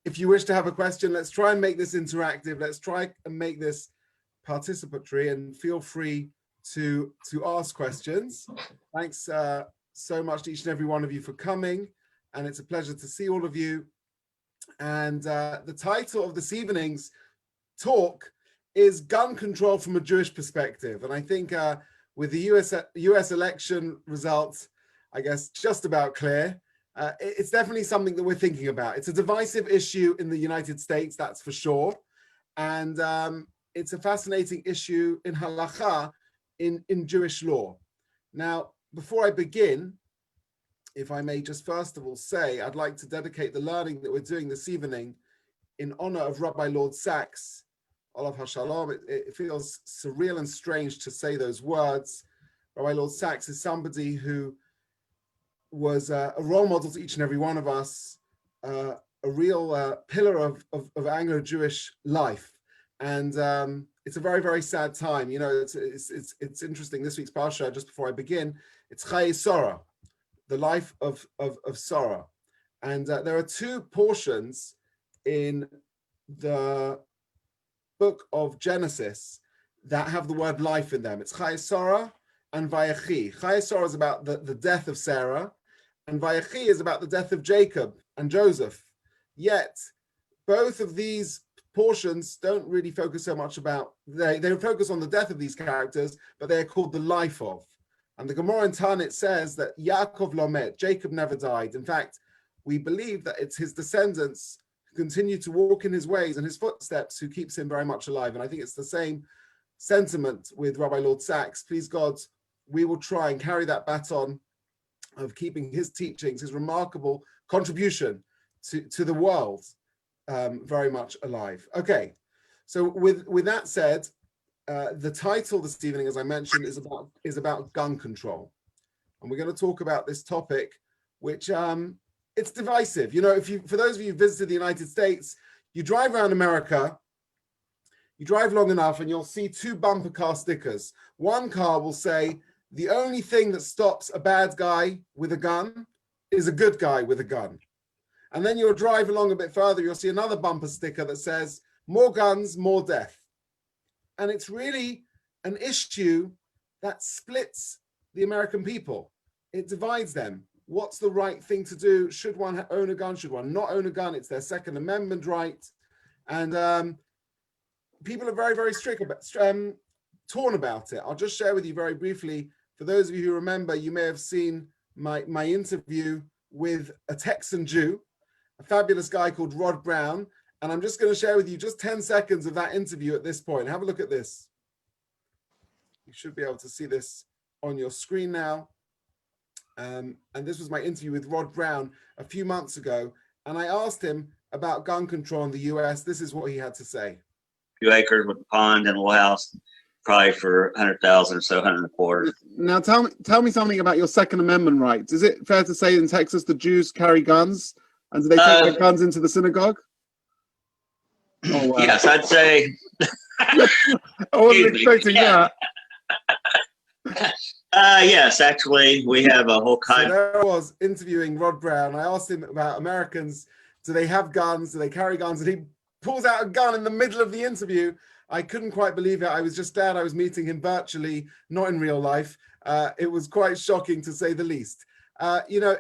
If you wish to have a question, let's try and make this interactive. Let's try and make this participatory, and feel free to ask questions. Thanks so much to each and every one of you for coming, and it's a pleasure to see all of you. And the title of this evening's talk is Gun Control from a Jewish Perspective. And I think with the US election results, I guess, just about clear, it's definitely something that we're thinking about. It's a divisive issue in the United States, that's for sure. And it's a fascinating issue in halakha, in Jewish law. Now, before I begin, if I may just first of all say, I'd like to dedicate the learning that we're doing this evening in honor of Rabbi Lord Sacks. Olav HaShalom. It feels surreal and strange to say those words. Rabbi Lord Sacks is somebody who was a role model to each and every one of us, a real pillar of Anglo-Jewish life. And it's a very, very sad time. You know, it's interesting. This week's Parsha, just before I begin, it's Chayei Sarah, the life of Sarah. And there are two portions in the book of Genesis that have the word life in them. It's Chayei Sarah and Vayechi. Chayei Sarah is about the death of Sarah, and Vayechi is about the death of Jacob and Joseph. Yet, both of these portions don't really focus so much about, they focus on the death of these characters, but they are called the life of. And the Gemara in Tanit says that Yaakov lo met, Jacob never died. In fact, we believe that it's his descendants who continue to walk in his ways and his footsteps who keeps him very much alive. And I think it's the same sentiment with Rabbi Lord Sacks. Please God, we will try and carry that baton of keeping his teachings, his remarkable contribution to the world very much alive. Okay, so with that said, the title this evening, as I mentioned, is about gun control, and we're going to talk about this topic, which it's divisive. You know, for those of you who visited the United States, you drive around America, you drive long enough, and you'll see two bumper car stickers. One car will say, "The only thing that stops a bad guy with a gun is a good guy with a gun." And then you'll drive along a bit further, you'll see another bumper sticker that says, "More guns, more death." And it's really an issue that splits the American people. It divides them. What's the right thing to do? Should one own a gun? Should one not own a gun? It's their Second Amendment right. And people are very, very strict about, torn about it. I'll just share with you very briefly. For those of you who remember, you may have seen my interview with a Texan Jew, a fabulous guy called Rod Brown. And I'm just going to share with you just 10 seconds of that interview at this point. Have a look at this. You should be able to see this on your screen now. And this was my interview with Rod Brown a few months ago. And I asked him about gun control in the US. This is what he had to say. A few acres with a pond and a little house, probably for 100,000 or so, 125. Now tell me something about your Second Amendment rights. Is it fair to say in Texas the Jews carry guns? And do they take their guns into the synagogue? Oh, wow. Yes, I'd say. I wasn't expecting that. Yes, actually, we have a whole kind. So there I was interviewing Rod Brown. I asked him about Americans. Do they have guns? Do they carry guns? And he pulls out a gun in the middle of the interview. I couldn't quite believe it. I was just glad I was meeting him virtually, not in real life. It was quite shocking, to say the least. You know,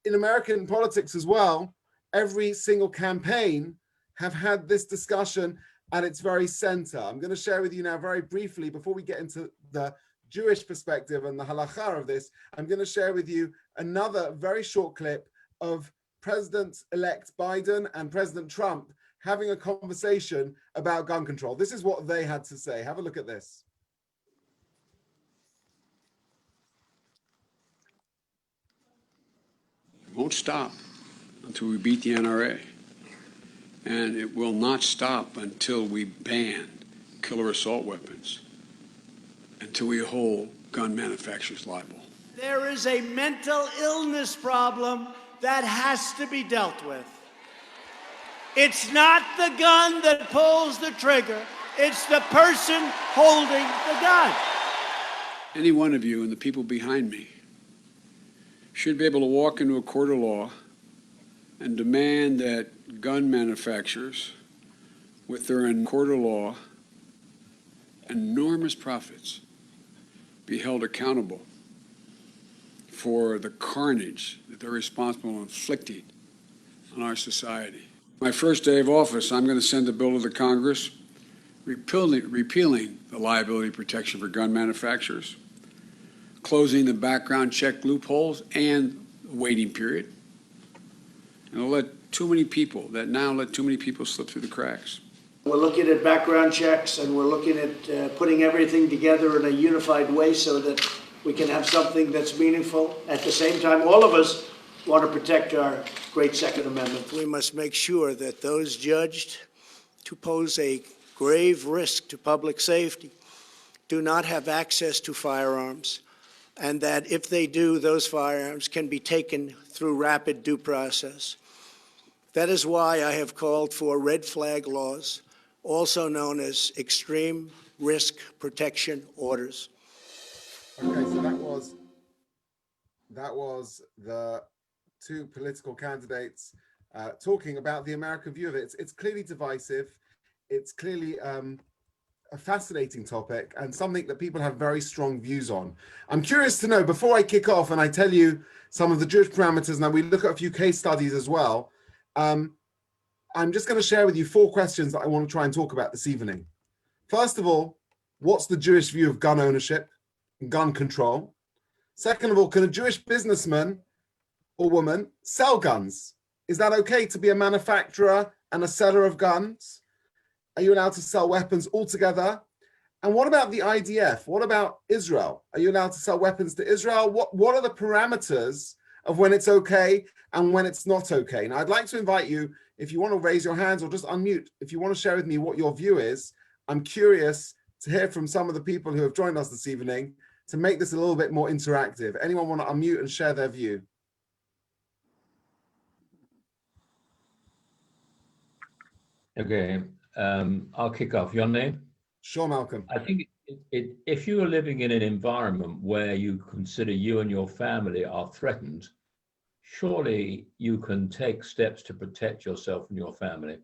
in American politics as well, every single campaign have had this discussion at its very center. I'm going to share with you now very briefly, before we get into the Jewish perspective and the halakha of this, I'm going to share with you another very short clip of President-elect Biden and President Trump having a conversation about gun control. This is what they had to say. Have a look at this. It won't stop until we beat the NRA. And it will not stop until we ban killer assault weapons, until we hold gun manufacturers liable. There is a mental illness problem that has to be dealt with. It's not the gun that pulls the trigger. It's the person holding the gun. Any one of you and the people behind me should be able to walk into a court of law and demand that gun manufacturers, with their in court of law, enormous profits, be held accountable for the carnage that they're responsible for inflicting on our society. My first day of office, I'm going to send a bill to the Congress repealing the liability protection for gun manufacturers, closing the background check loopholes and the waiting period. And it'll let too many people slip through the cracks. We're looking at background checks, and we're looking at putting everything together in a unified way so that we can have something that's meaningful. At the same time, all of us want to protect our great Second Amendment. We must make sure that those judged to pose a grave risk to public safety do not have access to firearms, and that if they do, those firearms can be taken through rapid due process. That is why I have called for red flag laws, also known as extreme risk protection orders. Okay, so that was the two political candidates talking about the American view of it. It's clearly divisive. It's clearly a fascinating topic and something that people have very strong views on. I'm curious to know, before I kick off and I tell you some of the Jewish parameters, now we look at a few case studies as well, I'm just going to share with you 4 questions that I want to try and talk about this evening. First of all, what's the Jewish view of gun ownership and gun control? Second of all, can a Jewish businessman or woman sell guns? Is that okay to be a manufacturer and a seller of guns? Are you allowed to sell weapons altogether? And what about the IDF? What about Israel? Are you allowed to sell weapons to Israel? What are the parameters of when it's okay and when it's not okay? Now, I'd like to invite you, if you want to raise your hands or just unmute, if you want to share with me what your view is. I'm curious to hear from some of the people who have joined us this evening to make this a little bit more interactive. Anyone want to unmute and share their view? Okay, I'll kick off. Your name? Sure, Malcolm. I think if you are living in an environment where you consider you and your family are threatened, surely you can take steps to protect yourself and your family.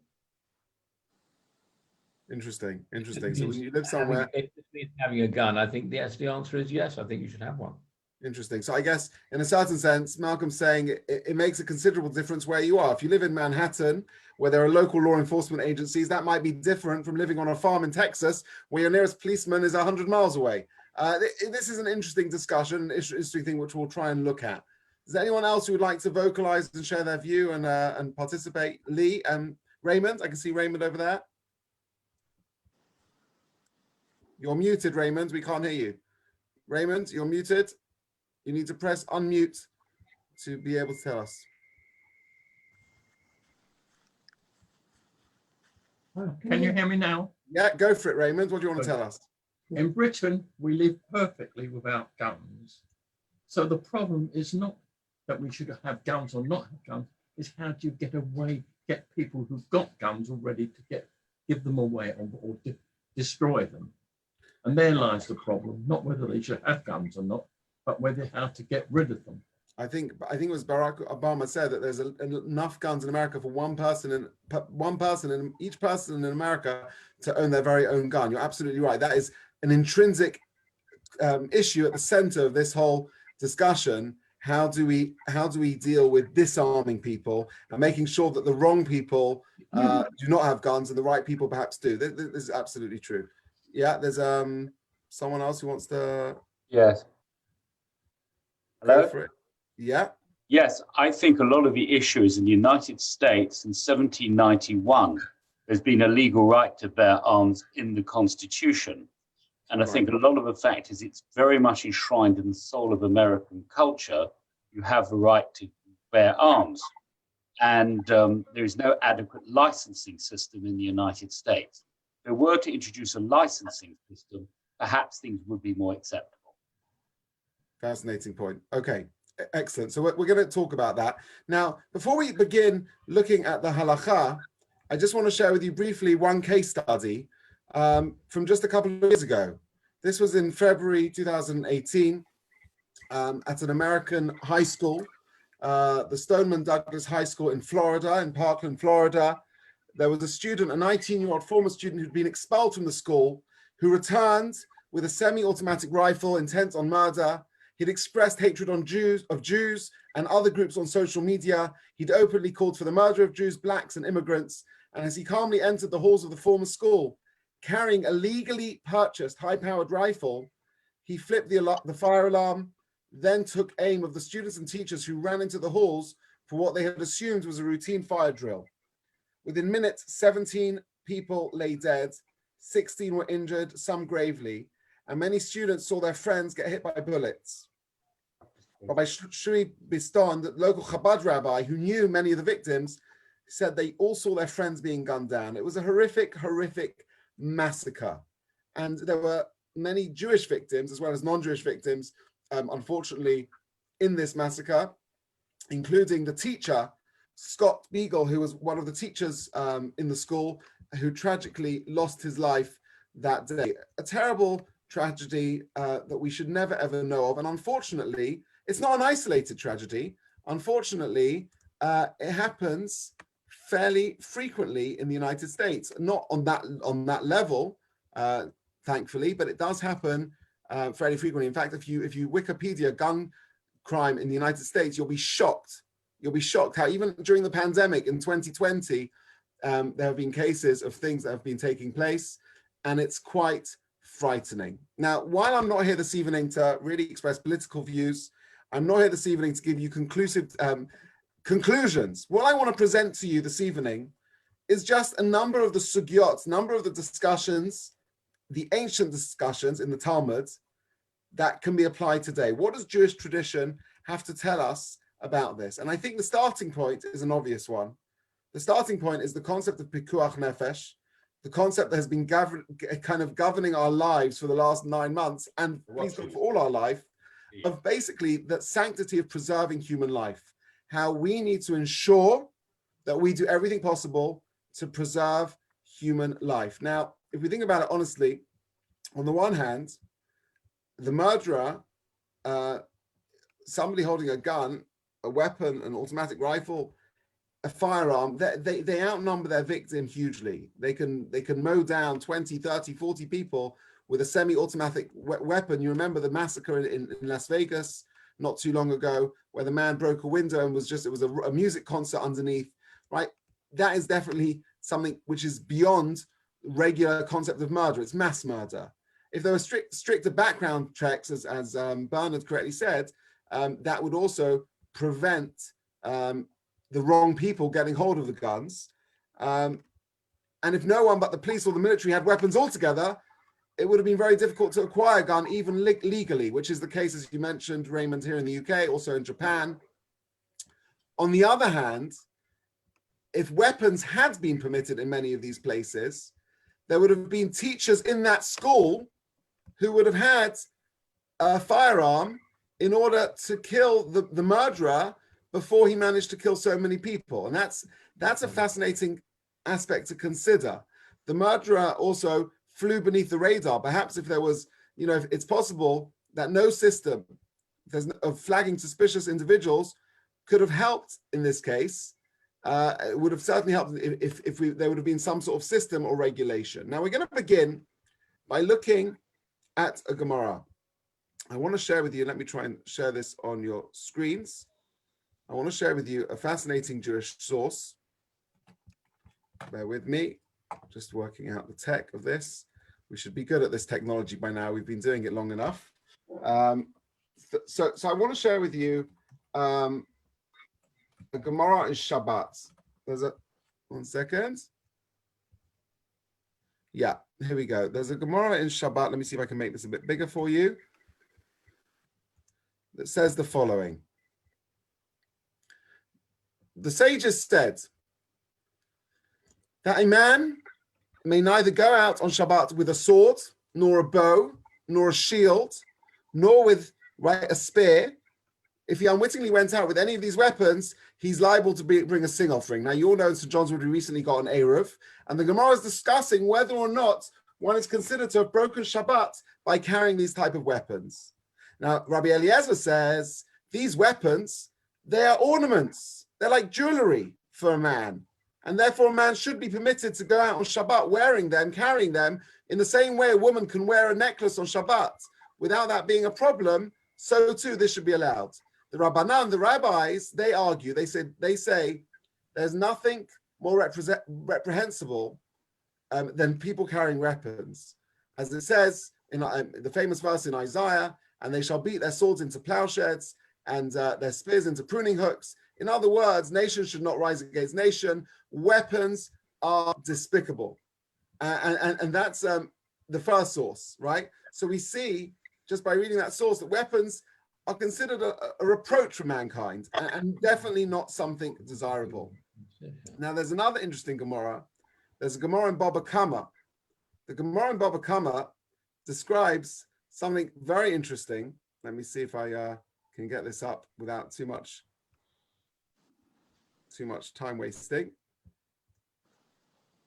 Interesting. So when you live somewhere, If it means having a gun, I think the answer is yes. I think you should have one. interesting. So I guess in a certain sense, Malcolm's saying it makes a considerable difference where you are. If you live in Manhattan, where there are local law enforcement agencies, that might be different from living on a farm in Texas, where your nearest policeman is 100 miles away. This is an interesting discussion, interesting thing which we'll try and look at. Is there anyone else who would like to vocalize and share their view and participate? Lee and Raymond, I can see Raymond over there. You're muted, Raymond. We can't hear you. Raymond, you're muted. You need to press unmute to be able to tell us. Can you hear me now? Yeah, go for it, Raymond. What do you want to tell us? In Britain, we live perfectly without guns. So the problem is not that we should have guns or not have guns, it's how do you get people who've got guns already to give them away or destroy them. And there lies the problem, not whether they should have guns or not, but whether how to get rid of them. I think it was Barack Obama said that there's enough guns in America for one person and each person in America to own their very own gun. You're absolutely right. That is an intrinsic issue at the center of this whole discussion. How do we deal with disarming people and making sure that the wrong people do not have guns and the right people perhaps do? This is absolutely true. Yeah, there's someone else who wants to. Yes. Hello? Go for it. Yeah. Yes, I think a lot of the issues in the United States in 1791, there's been a legal right to bear arms in the Constitution. And I think a lot of the fact is it's very much enshrined in the soul of American culture. You have the right to bear arms. And there is no adequate licensing system in the United States. If they were to introduce a licensing system, perhaps things would be more acceptable. Fascinating point. Okay, excellent. So we're going to talk about that. Now, before we begin looking at the halakha, I just want to share with you briefly one case study from just a couple of years ago. This was in February 2018 at an American high school. the Stoneman Douglas High School in Florida, in Parkland, Florida. There was a student, a 19-year-old former student who'd been expelled from the school, who returned with a semi-automatic rifle intent on murder. He'd expressed hatred of Jews and other groups on social media. He'd openly called for the murder of Jews, blacks, and immigrants. And as he calmly entered the halls of the former school, carrying a legally purchased high-powered rifle, he flipped the fire alarm, then took aim of the students and teachers who ran into the halls for what they had assumed was a routine fire drill. Within minutes, 17 people lay dead, 16 were injured, some gravely, and many students saw their friends get hit by bullets. Rabbi Shui Biston, the local Chabad rabbi who knew many of the victims, said they all saw their friends being gunned down. It was a horrific, horrific massacre. And there were many Jewish victims as well as non-Jewish victims, unfortunately, in this massacre, including the teacher, Scott Beagle, who was one of the teachers in the school, who tragically lost his life that day. A terrible tragedy that we should never, ever know of. And unfortunately, it's not an isolated tragedy. Unfortunately, it happens fairly frequently in the United States, not on that level, thankfully, but it does happen fairly frequently. In fact, if you Wikipedia gun crime in the United States, you'll be shocked. You'll be shocked how even during the pandemic in 2020, there have been cases of things that have been taking place, and it's quite frightening. Now, while I'm not here this evening to really express political views, I'm not here this evening to give you conclusive conclusions. What I want to present to you this evening is just a number of the sugyot, number of the discussions, the ancient discussions in the Talmud that can be applied today. What does Jewish tradition have to tell us about this? And I think the starting point is an obvious one. The starting point is the concept of pikuach nefesh, the concept that has been kind of governing our lives for the last 9 months, and please God, for all our life, of basically that sanctity of preserving human life, how we need to ensure that we do everything possible to preserve human life. Now, if we think about it honestly, on the one hand, the murderer, somebody holding a gun, a weapon, an automatic rifle, a firearm, they outnumber their victim hugely. They can mow down 20, 30, 40 people with a semi-automatic weapon. You remember the massacre in Las Vegas not too long ago, where the man broke a window and it was a music concert underneath, right? That is definitely something which is beyond regular concept of murder. It's mass murder. If there were stricter background checks, as Bernard correctly said, that would also prevent the wrong people getting hold of the guns. And if no one but the police or the military had weapons altogether, it would have been very difficult to acquire a gun, even legally, which is the case, as you mentioned, Raymond, here in the UK, also in Japan. On the other hand, if weapons had been permitted in many of these places, there would have been teachers in that school who would have had a firearm in order to kill the murderer before he managed to kill so many people. And that's a fascinating aspect to consider. The murderer also flew beneath the radar. Perhaps if there was, if it's possible that no system of flagging suspicious individuals could have helped in this case. It would have certainly helped if there would have been some sort of system or regulation. Now we're going to begin by looking at a Gemara. I want to share with you, let me try and share this on your screens. I want to share with you a fascinating Jewish source. Bear with me, just working out the tech of this. We should be good at this technology by now. We've been doing it long enough. So I want to share with you a Gemara in Shabbat. One second. Yeah, here we go. There's a Gemara in Shabbat. Let me see if I can make this a bit bigger for you. That says the following. The sages said that a man may neither go out on Shabbat with a sword, nor a bow, nor a shield, nor with a spear. If he unwittingly went out with any of these weapons, he's liable to bring a sing offering. Now, you all know in St. John's Wood we recently got an Eruv, and the Gemara is discussing whether or not one is considered to have broken Shabbat by carrying these type of weapons. Now, Rabbi Eliezer says these weapons, They are ornaments. They're like jewelry for a man. And therefore, a man should be permitted to go out on Shabbat wearing them, carrying them, in the same way a woman can wear a necklace on Shabbat without that being a problem. So too, this should be allowed. The Rabbanan, the rabbis, they argue. They say there's nothing more reprehensible than people carrying weapons, as it says in the famous verse in Isaiah, and they shall beat their swords into plowshares and their spears into pruning hooks. In other words, nation should not rise against nation. Weapons are despicable. And that's the first source, right? So we see, just by reading that source, that weapons are considered a reproach for mankind and definitely not something desirable. Now, there's another interesting Gemara. There's a Gemara in Baba Kama. The Gemara in Baba Kama describes something very interesting. Let me see if I can get this up without too much time wasting.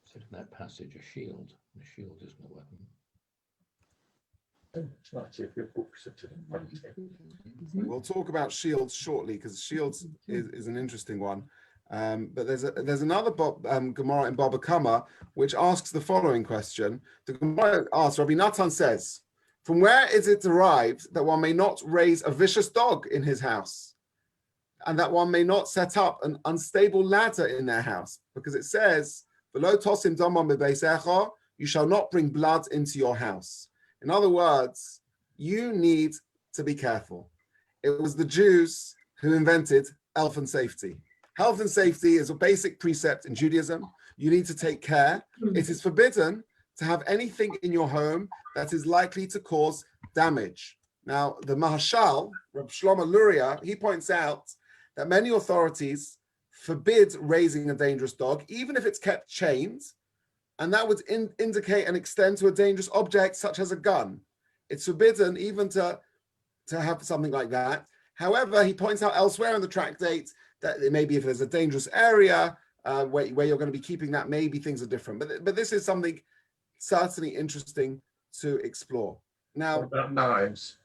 Said in that passage, a shield. A shield isn't a weapon. We'll talk about shields shortly, because shields is an interesting one. But there's another Gemara in Baba Kama which asks the following question. The Gemara asks, Rabbi Natan says, from where is it derived that one may not raise a vicious dog in his house, and that one may not set up an unstable ladder in their house? Because it says, "V'lo tosim damam b'beisecha," you shall not bring blood into your house. In other words, you need to be careful. It was the Jews who invented health and safety. Health and safety is a basic precept in Judaism. You need to take care. It is forbidden to have anything in your home that is likely to cause damage. Now, the Mahashal, Rabbi Shlomo Luria, he points out that many authorities forbid raising a dangerous dog, even if it's kept chained, and that would indicate and extend to a dangerous object such as a gun. It's forbidden even to have something like that. However, he points out elsewhere in the tractate that maybe if there's a dangerous area where you're going to be keeping that, maybe things are different. But this is something certainly interesting to explore. Now, what about knives?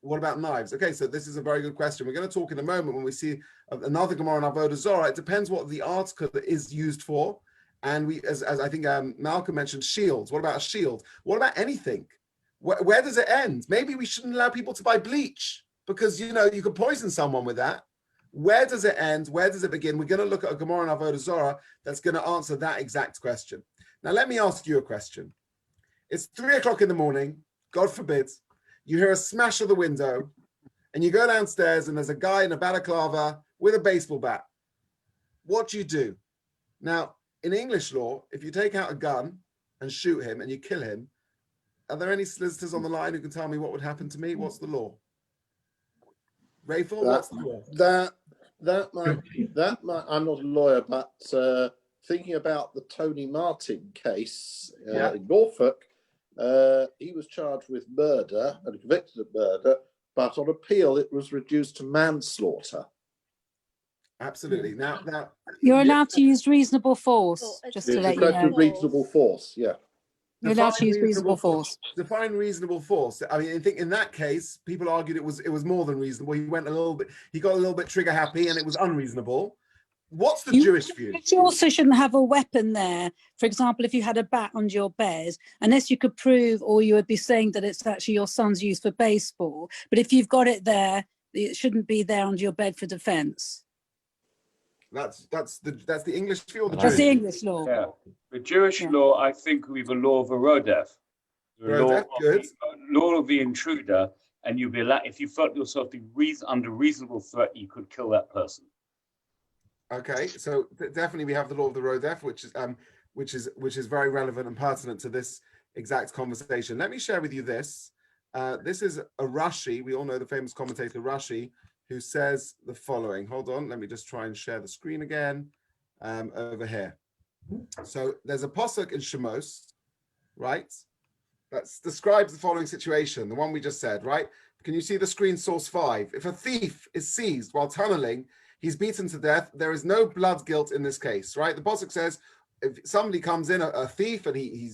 What about knives? Okay, so this is a very good question. We're going to talk in a moment when we see another Gemara in Avodah Zarah. It depends what the article is used for. And we, as I think Malcolm mentioned, shields. What about a shield? What about anything? Where does it end? Maybe we shouldn't allow people to buy bleach because, you could poison someone with that. Where does it end? Where does it begin? We're going to look at a Gemara in Avodah Zarah that's going to answer that exact question. Now, let me ask you a question. It's 3 o'clock in the morning, God forbid, you hear a smash of the window, and you go downstairs, and there's a guy in a balaclava with a baseball bat. What do you do? Now, in English law, if you take out a gun and shoot him and you kill him, are there any solicitors on the line who can tell me what would happen to me? What's the law? Rayful, what's the law? That might, I'm not a lawyer, but thinking about the Tony Martin case in Norfolk, he was charged with murder and convicted of murder, but on appeal it was reduced to manslaughter. Absolutely. Now you're allowed to use reasonable force, just to let you know. Reasonable force, yeah. You're allowed to use reasonable force. Define reasonable force. I mean, I think in that case, people argued it was more than reasonable. He got a little bit trigger happy, and it was unreasonable. What's the Jewish view? You also shouldn't have a weapon there. For example, if you had a bat under your bed, unless you could prove, or you would be saying that it's actually your son's use for baseball. But if you've got it there, it shouldn't be there under your bed for defense. That's the English view, or the That's Jewish? the English law. Yeah. The Jewish law, I think we have a law of a rodef. Law of the intruder, and you'll be allowed, if you felt yourself under reasonable threat, you could kill that person. Okay, so definitely we have the law of the rodef, which is very relevant and pertinent to this exact conversation. Let me share with you this. This is a Rashi. We all know the famous commentator Rashi, who says the following. Hold on, let me just try and share the screen again over here. So there's a pasuk in Shemos, right? That describes the following situation, the one we just said, right? Can you see the screen source 5? If a thief is seized while tunneling, he's beaten to death. There is no blood guilt in this case, right? The pasuk says, if somebody comes in, a thief, and he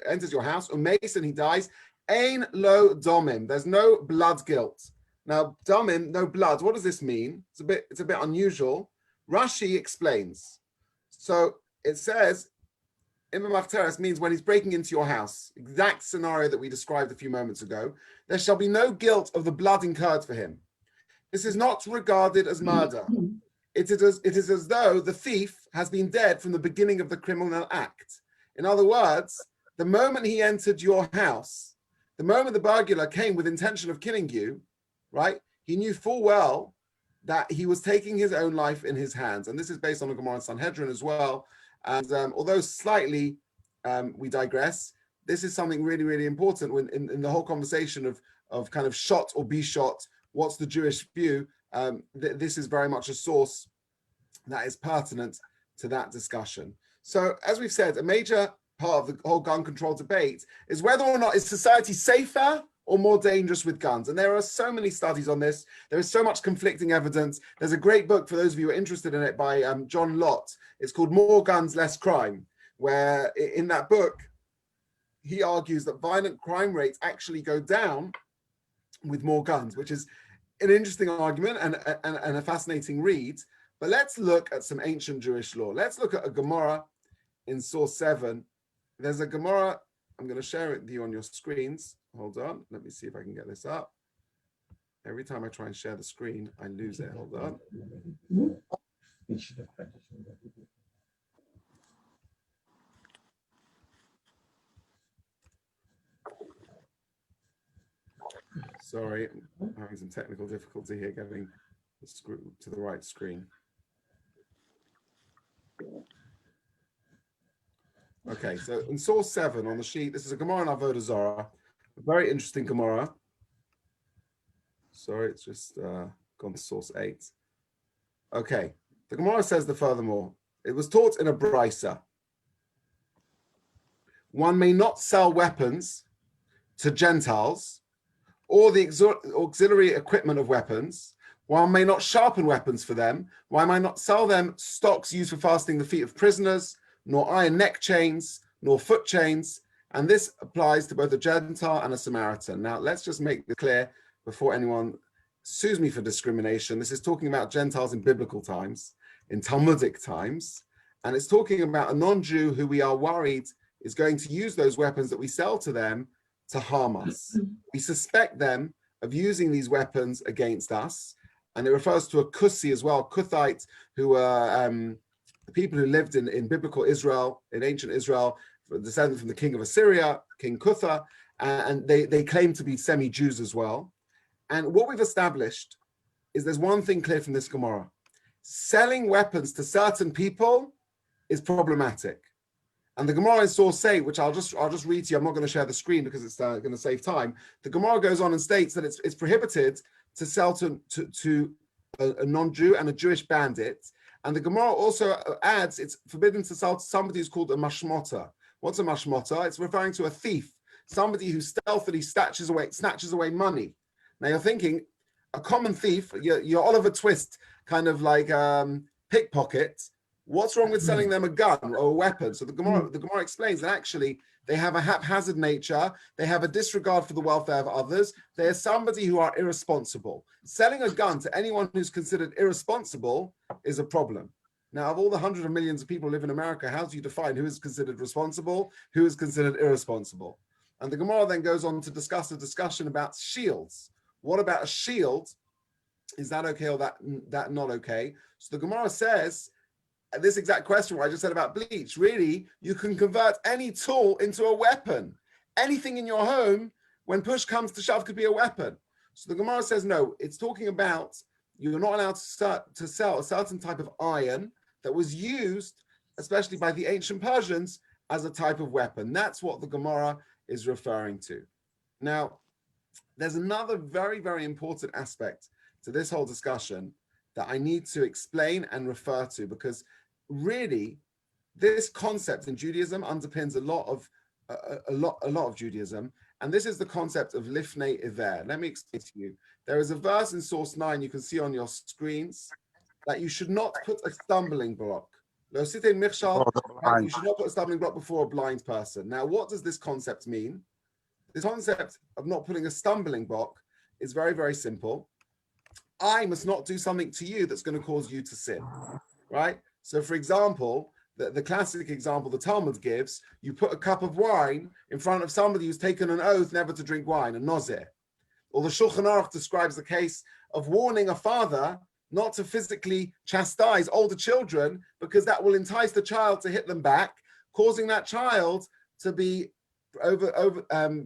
enters your house, or mason, he dies, ein lo domim. There's no blood guilt. Now, damim, no blood. What does this mean? It's a bit unusual. Rashi explains. So it says, Imamachteres means when he's breaking into your house, exact scenario that we described a few moments ago, there shall be no guilt of the blood incurred for him. This is not regarded as murder. It is as though the thief has been dead from the beginning of the criminal act. In other words, the moment he entered your house, the moment the burglar came with intention of killing you, right, he knew full well that he was taking his own life in his hands. And this is based on a Gemara in Sanhedrin as well. And although slightly we digress, this is something really, really important when in the whole conversation of kind of shot or be shot, what's the Jewish view? This is very much a source that is pertinent to that discussion. So as we've said, a major part of the whole gun control debate is whether or not is society safer or more dangerous with guns. And there are so many studies on this. There is so much conflicting evidence. There's a great book for those of you who are interested in it by John Lott. It's called More Guns, Less Crime, where in that book, he argues that violent crime rates actually go down with more guns, which is an interesting argument and a fascinating read. But let's look at some ancient Jewish law. Let's look at a Gemara in Source 7. There's a Gemara, I'm going to share it with you on your screens. Hold on, let me see if I can get this up. Every time I try and share the screen, I lose it. Hold on. Sorry, I'm having some technical difficulty here getting the screw to the right screen. Okay, so in Source 7 on the sheet, this is a Gemara in Avodah Zarah, a very interesting Gemara. Sorry, it's just gone to Source 8. Okay, the Gemara says the furthermore, it was taught in a brisa. One may not sell weapons to Gentiles or the auxiliary equipment of weapons. One may not sharpen weapons for them. One may not sell them stocks used for fastening the feet of prisoners, nor iron neck chains, nor foot chains. And this applies to both a Gentile and a Samaritan. Now, let's just make this clear before anyone sues me for discrimination. This is talking about Gentiles in biblical times, in Talmudic times. And it's talking about a non-Jew who we are worried is going to use those weapons that we sell to them to harm us. We suspect them of using these weapons against us. And it refers to a Kusi as well, Kuthites, who were the people who lived in biblical Israel, in ancient Israel, descended from the king of Assyria, King Kutha, and they claim to be semi-Jews as well. And what we've established is there's one thing clear from this Gemara. Selling weapons to certain people is problematic. And the Gemara in Source 8, which I'll just read to you, I'm not going to share the screen because it's going to save time. The Gemara goes on and states that it's prohibited to sell to a non-Jew and a Jewish bandit. And the Gemara also adds it's forbidden to sell to somebody who's called a mashmota. What's a mashmota? It's referring to a thief, somebody who stealthily snatches away money. Now you're thinking, a common thief, your Oliver Twist kind of like pickpocket. What's wrong with selling them a gun or a weapon? So the Gemara explains that actually they have a haphazard nature. They have a disregard for the welfare of others. They are somebody who are irresponsible. Selling a gun to anyone who's considered irresponsible is a problem. Now, of all the hundreds of millions of people who live in America, how do you define who is considered responsible, who is considered irresponsible? And the Gemara then goes on to discuss a discussion about shields. What about a shield? Is that okay or that not okay? So the Gemara says, this exact question what I just said about bleach, really, you can convert any tool into a weapon. Anything in your home, when push comes to shove, could be a weapon. So the Gemara says, no, it's talking about you're not allowed to sell a certain type of iron that was used, especially by the ancient Persians, as a type of weapon. That's what the Gemara is referring to. Now, there's another very, very important aspect to this whole discussion that I need to explain and refer to, because really this concept in Judaism underpins a lot of Judaism, and this is the concept of lifnei iver. Let me explain to you. There is a verse in Source 9 you can see on your screens that you should not put a stumbling block. You should not put a stumbling block before a blind person. Now, what does this concept mean? This concept of not putting a stumbling block is very, very simple. I must not do something to you that's going to cause you to sin, right? So for example, the classic example the Talmud gives, you put a cup of wine in front of somebody who's taken an oath never to drink wine, a nozir. Or the Shulchan Aruch describes the case of warning a father not to physically chastise older children because that will entice the child to hit them back, causing that child to be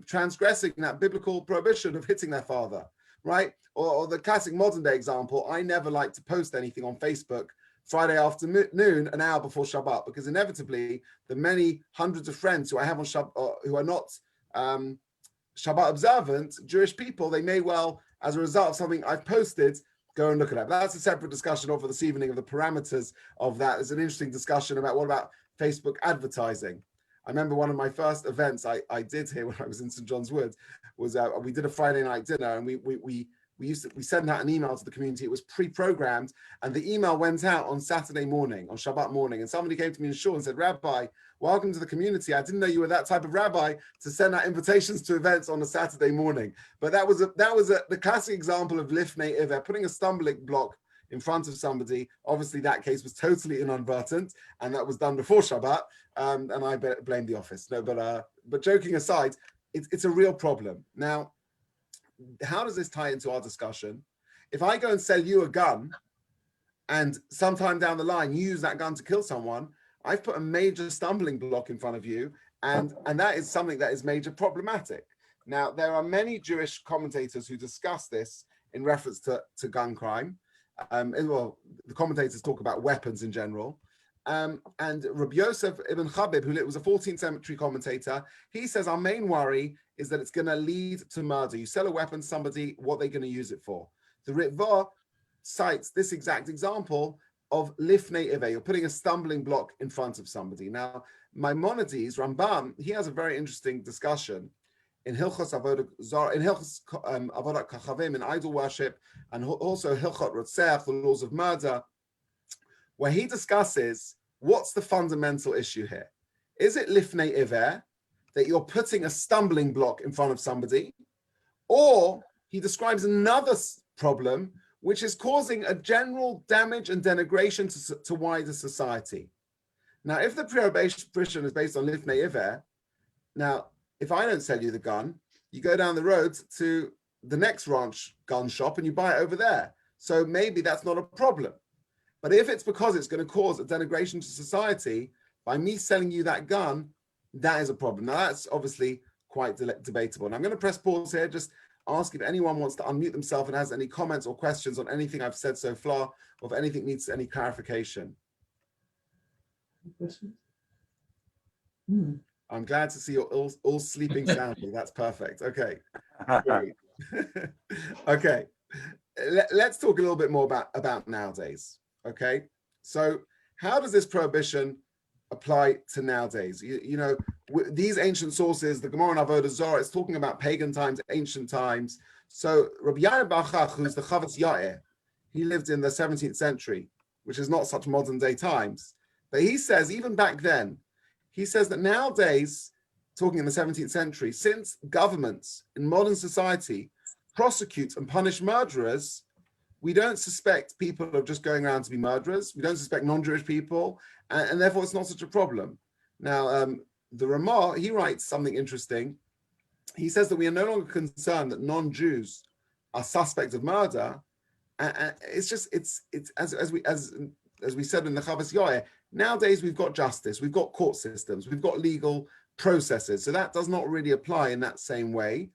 transgressing that biblical prohibition of hitting their father, right? Or the classic modern day example, I never like to post anything on Facebook Friday afternoon, an hour before Shabbat, because inevitably the many hundreds of friends who I have on Shabbat, who are not Shabbat observant, Jewish people, they may well, as a result of something I've posted, go and look at that. But that's a separate discussion over this evening of the parameters of that. There's an interesting discussion about what about Facebook advertising. I remember one of my first events I did here when I was in St. John's Wood was we did a Friday night dinner, and we sent out an email to the community. It was pre-programmed, and the email went out on Saturday morning, on Shabbat morning, and somebody came to me in shul and said, "Rabbi, welcome to the community. I didn't know you were that type of rabbi to send out invitations to events on a Saturday morning." But that was the classic example of lifnei iver, putting a stumbling block in front of somebody. Obviously, that case was totally inadvertent, and that was done before Shabbat, and I blame the office. No, but joking aside, it's a real problem. Now, how does this tie into our discussion? If I go and sell you a gun, and sometime down the line you use that gun to kill someone, I've put a major stumbling block in front of you, and that is something that is major problematic. Now, there are many Jewish commentators who discuss this in reference to gun crime. Well, the commentators talk about weapons in general. And Rabbi Yosef ibn Chabib, who was a 14th century commentator, he says our main worry is that it's going to lead to murder. You sell a weapon to somebody, what they're going to use it for. The Ritva cites this exact example of lifnei iver. You're putting a stumbling block in front of somebody. Now, Maimonides, Rambam, he has a very interesting discussion in Hilchos Avodah Zarah, in Hilchos Avodat Kachavim, in idol worship, and also Hilchot Rotzech, the laws of murder, where he discusses what's the fundamental issue here. Is it lifnei iver, that you're putting a stumbling block in front of somebody, or he describes another problem, which is causing a general damage and denigration to wider society. Now, if the prohibition is based on lifnei iver, now, if I don't sell you the gun, you go down the road to the next ranch gun shop and you buy it over there. So maybe that's not a problem. But if it's because it's going to cause a denigration to society by me selling you that gun, that is a problem. Now, that's obviously quite debatable. And I'm going to press pause here, just ask if anyone wants to unmute themselves and has any comments or questions on anything I've said so far, or if anything needs any clarification. I'm glad to see you're all sleeping soundly. That's perfect. Okay. Great. Okay. Let's talk a little bit more about nowadays. Okay. So how does this prohibition apply to nowadays? You know, these ancient sources, the Gemara in Avodah Zarah, it's talking about pagan times, ancient times. So Rabbi Yoni Golker, who's the Chavas Yair, he lived in the 17th century, which is not such modern day times. But he says, even back then, he says that nowadays, talking in the 17th century, since governments in modern society prosecute and punish murderers, we don't suspect people of just going around to be murderers. We don't suspect non-Jewish people, and therefore it's not such a problem. Now, the Ramah, he writes something interesting. He says that we are no longer concerned that non-Jews are suspects of murder. It's as we said in the Chavas Yair, nowadays we've got justice, we've got court systems, we've got legal processes. So that does not really apply in that same way.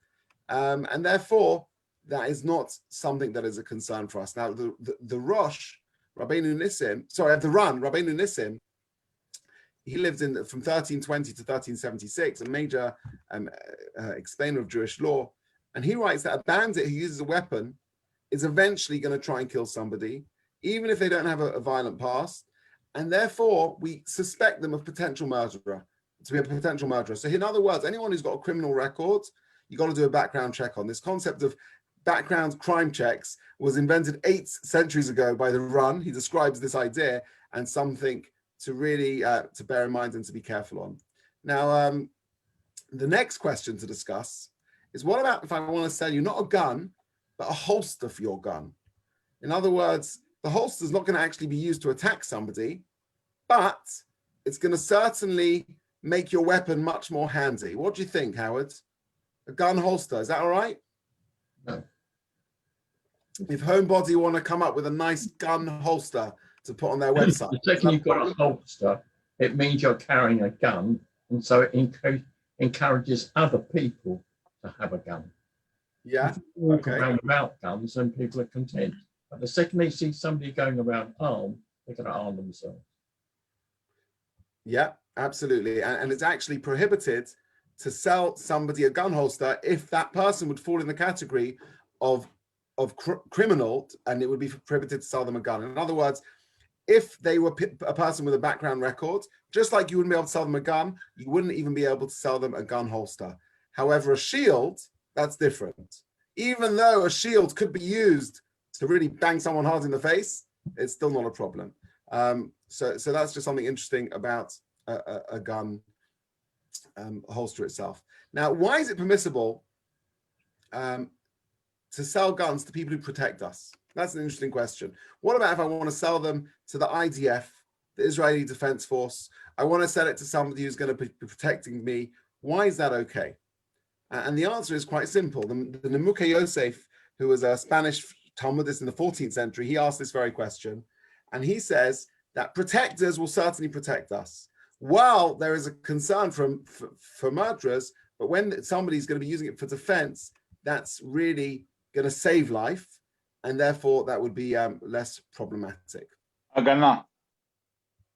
And therefore, that is not something that is a concern for us. Now, the Rosh, Rabbeinu Nissim, he lived from 1320 to 1376, a major explainer of Jewish law. And he writes that a bandit who uses a weapon is eventually going to try and kill somebody, even if they don't have a violent past. And therefore, we suspect them of to be a potential murderer. So in other words, anyone who's got a criminal record, you've got to do a background check on. This concept of background crime checks was invented 8 centuries ago by the Run. He describes this idea and something to really to bear in mind and to be careful on. Now, the next question to discuss is, what about if I want to sell you not a gun, but a holster for your gun? In other words, the holster is not going to actually be used to attack somebody, but it's going to certainly make your weapon much more handy. What do you think, Howard? A gun holster, is that all right? No. If Homebody want to come up with a nice gun holster to put on their website. The second you've got a holster, it means you're carrying a gun, and so it encourages other people to have a gun. Yeah. If you walk around without guns, then people are content. But the second they see somebody going around armed, they're going to arm themselves. Yeah, absolutely. And it's actually prohibited to sell somebody a gun holster if that person would fall in the category of criminal, and it would be prohibited to sell them a gun. In other words, if they were a person with a background record, just like you wouldn't be able to sell them a gun, you wouldn't even be able to sell them a gun holster. However, a shield, that's different. Even though a shield could be used to really bang someone hard in the face, it's still not a problem. So that's just something interesting about a gun holster itself. Now, why is it permissible to sell guns to people who protect us? That's an interesting question. What about if I want to sell them to the IDF, the Israeli Defense Force? I want to sell it to somebody who's going to be protecting me. Why is that okay? And the answer is quite simple. The Nemuke Yosef, who was a Spanish Talmudist in the 14th century, he asked this very question. And he says that protectors will certainly protect us. While there is a concern for murderers, but when somebody's going to be using it for defense, that's really going to save life. And therefore, that would be less problematic.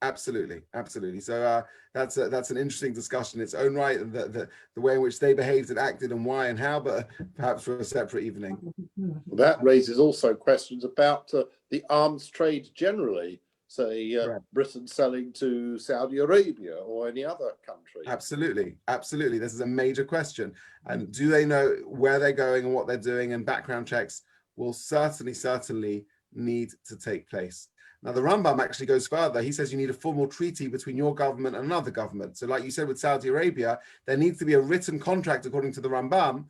Absolutely, absolutely. So that's an interesting discussion in its own right, the way in which they behaved and acted and why and how, but perhaps for a separate evening. Well, that raises also questions about the arms trade generally, say Britain selling to Saudi Arabia or any other country. Absolutely, absolutely. This is a major question. And do they know where they're going and what they're doing? And background checks will certainly need to take place. Now, the Rambam actually goes further. He says you need a formal treaty between your government and another government. So like you said with Saudi Arabia, there needs to be a written contract, according to the Rambam,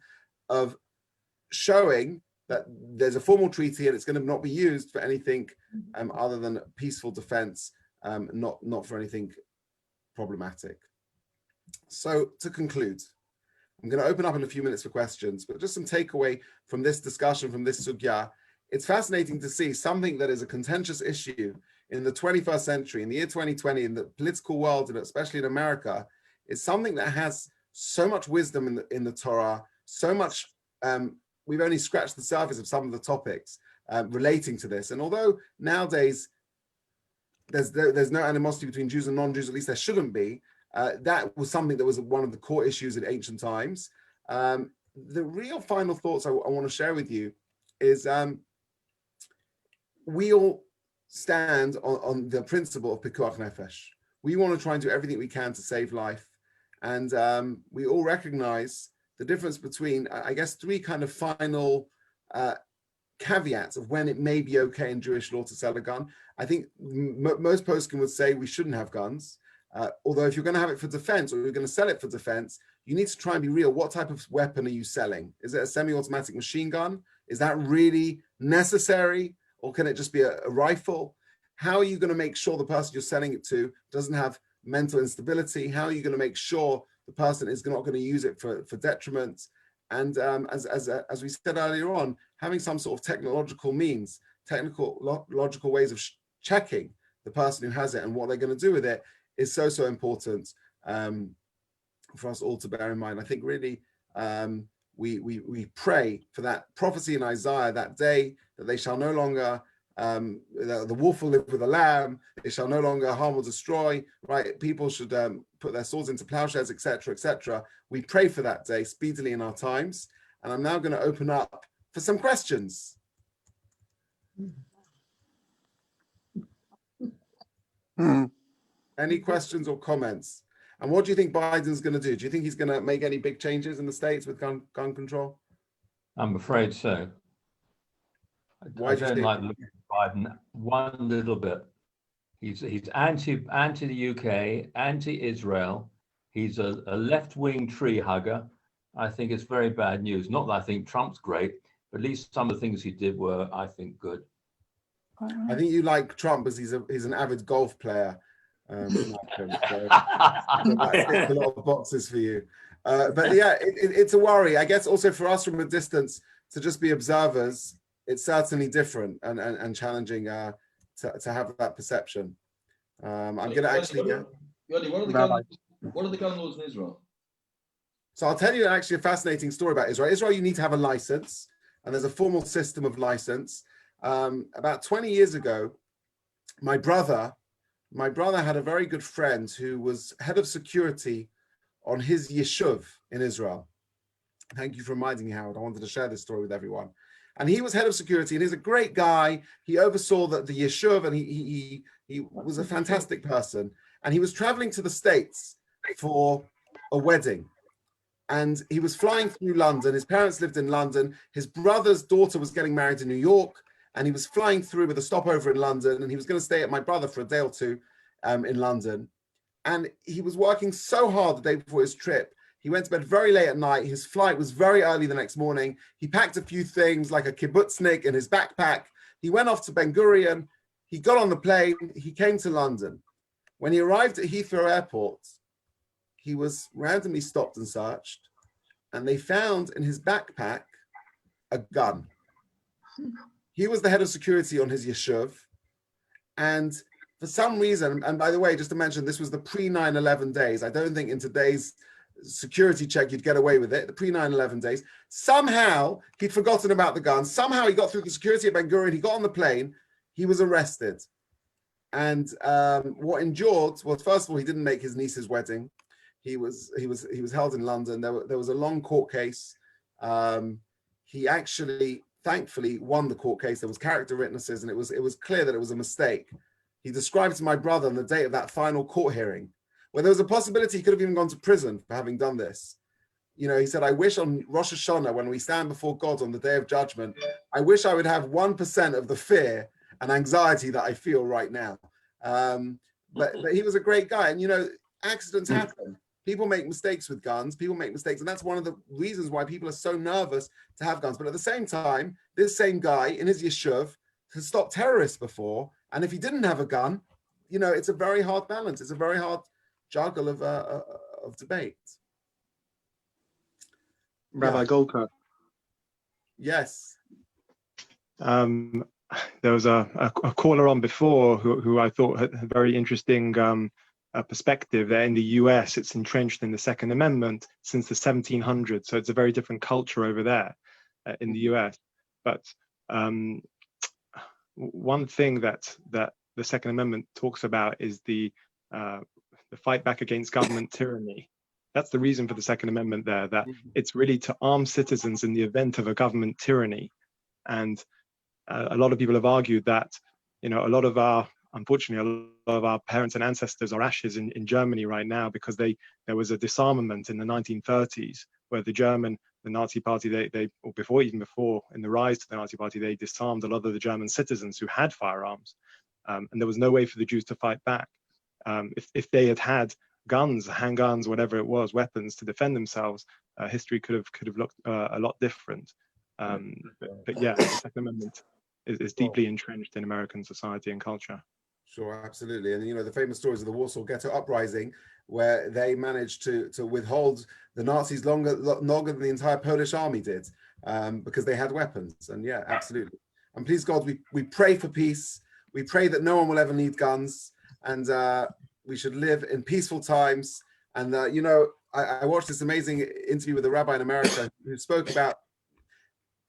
of showing that there's a formal treaty and it's going to not be used for anything other than peaceful defense, not for anything problematic. So to conclude, I'm going to open up in a few minutes for questions, but just some takeaway from this discussion, from this sugya. It's fascinating to see something that is a contentious issue in the 21st century, in the year 2020, in the political world, and especially in America, is something that has so much wisdom in the Torah, so much, we've only scratched the surface of some of the topics relating to this. And although nowadays there's no animosity between Jews and non-Jews, at least there shouldn't be, that was something that was one of the core issues in ancient times. The real final thoughts I want to share with you is we all stand on the principle of Pikuach Nefesh. We want to try and do everything we can to save life. And we all recognize the difference between, I guess, three kind of final caveats of when it may be okay in Jewish law to sell a gun. I think most poskim would say we shouldn't have guns. Although if you're going to have it for defense or you're going to sell it for defense, you need to try and be real. What type of weapon are you selling? Is it a semi-automatic machine gun? Is that really necessary? Or can it just be a rifle? How are you going to make sure the person you're selling it to doesn't have mental instability? How are you going to make sure the person is not going to use it for detriment? And as we said earlier on, having some sort of technological means, logical ways of checking the person who has it and what they're going to do with it is so important for us all to bear in mind. I think really we pray for that prophecy in Isaiah that day, that they shall no longer, the wolf will live with the lamb, they shall no longer harm or destroy, right? People should put their swords into plowshares, etc., etc. We pray for that day speedily in our times. And I'm now going to open up for some questions. Any questions or comments? And what do you think Biden's going to do? Do you think he's going to make any big changes in the States with gun control? I'm afraid so. I don't like looking at Biden one little bit. He's anti the UK, anti-Israel. He's a left-wing tree hugger. I think it's very bad news. Not that I think Trump's great, but at least some of the things he did were, I think, good. quite I right. think you like Trump because he's an avid golf player. Malcolm, so that ticks a lot of boxes for you. But yeah, it's a worry. I guess also for us from a distance to just be observers, it's certainly different and challenging to have that perception. I'm going to actually get. Yoni, what are the gun laws in Israel? So I'll tell you actually a fascinating story about Israel. Israel, you need to have a license, and there's a formal system of license. About 20 years ago, my brother had a very good friend who was head of security on his yeshuv in Israel. Thank you for reminding me, Howard. I wanted to share this story with everyone. And he was head of security, and he's a great guy. He oversaw the yeshuv, and he was a fantastic person. And he was traveling to the States for a wedding. And he was flying through London. His parents lived in London. His brother's daughter was getting married in New York. And he was flying through with a stopover in London. And he was going to stay at my brother for a day or two in London. And he was working so hard the day before his trip. He went to bed very late at night. His flight was very early the next morning. He packed a few things like a kibbutznik in his backpack. He went off to Ben Gurion. He got on the plane. He came to London. When he arrived at Heathrow Airport, he was randomly stopped and searched. And they found in his backpack a gun. He was the head of security on his yeshuv. And for some reason, and by the way, just to mention, this was the pre-9/11 days. I don't think in today's security check you'd get away with it, the pre-9/11 days. Somehow he'd forgotten about the gun. Somehow he got through the security at Ben Gurion. He got on the plane. He was arrested. And what endured was, first of all, he didn't make his niece's wedding. He was held in London. There was a long court case. He actually, thankfully, won the court case. There was character witnesses, and it was clear that it was a mistake. He described to my brother on the date of that final court hearing, where there was a possibility he could have even gone to prison for having done this. You know, he said, I wish on Rosh Hashanah, when we stand before God on the day of judgment, I wish I would have 1% of the fear and anxiety that I feel right now. But he was a great guy. And, you know, accidents happen. People make mistakes with guns. People make mistakes. And that's one of the reasons why people are so nervous to have guns. But at the same time, this same guy in his yeshuv has stopped terrorists before. And if he didn't have a gun, you know, it's a very hard balance. It's a very hard juggle of debate. Rabbi Golker. Yes. There was a caller on before who I thought had a very interesting perspective there. In the US, it's entrenched in the Second Amendment since the 1700s. So it's a very different culture over there in the US. But one thing that the Second Amendment talks about is the fight back against government tyranny. That's the reason for the Second Amendment there, that it's really to arm citizens in the event of a government tyranny. And a lot of people have argued that, you know, unfortunately, a lot of our parents and ancestors are ashes in Germany right now because there was a disarmament in the 1930s where the Nazi party, or before in the rise to the Nazi party, they disarmed a lot of the German citizens who had firearms. And there was no way for the Jews to fight back. If they had guns, handguns, whatever it was, weapons to defend themselves, history could have looked a lot different. But yeah, the Second Amendment is deeply entrenched in American society and culture. Sure, absolutely. And, you know, the famous stories of the Warsaw Ghetto Uprising, where they managed to withhold the Nazis longer than the entire Polish army did, because they had weapons. And yeah, absolutely. And please God, we pray for peace. We pray that no one will ever need guns, and we should live in peaceful times. And, you know, I watched this amazing interview with a rabbi in America who spoke about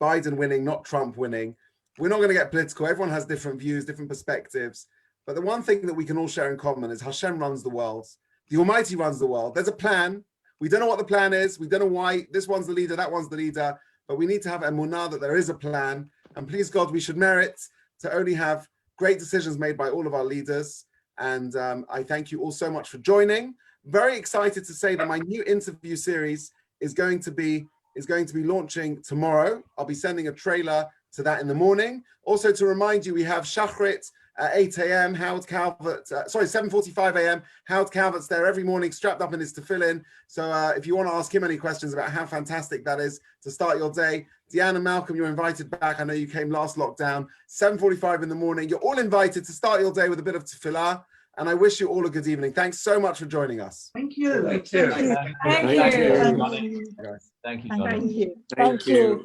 Biden winning, not Trump winning. We're not going to get political. Everyone has different views, different perspectives. But the one thing that we can all share in common is Hashem runs the world. The Almighty runs the world. There's a plan. We don't know what the plan is. We don't know why this one's the leader, that one's the leader. But we need to have emunah that there is a plan. And please God, we should merit to only have great decisions made by all of our leaders. And I thank you all so much for joining. Very excited to say that my new interview series is going to be launching tomorrow. I'll be sending a trailer to that in the morning. Also to remind you, we have Shachrit at 8 a.m. Howard Calvert, 7:45 a.m. Howard Calvert's there every morning, strapped up in his tefillin. So if you want to ask him any questions about how fantastic that is to start your day, Deanne and Malcolm, you're invited back. I know you came last lockdown. 7:45 in the morning. You're all invited to start your day with a bit of tefillah. And I wish you all a good evening. Thanks so much for joining us. Thank you. Thank you. Thank you. Thank you. Thank you. Thank you.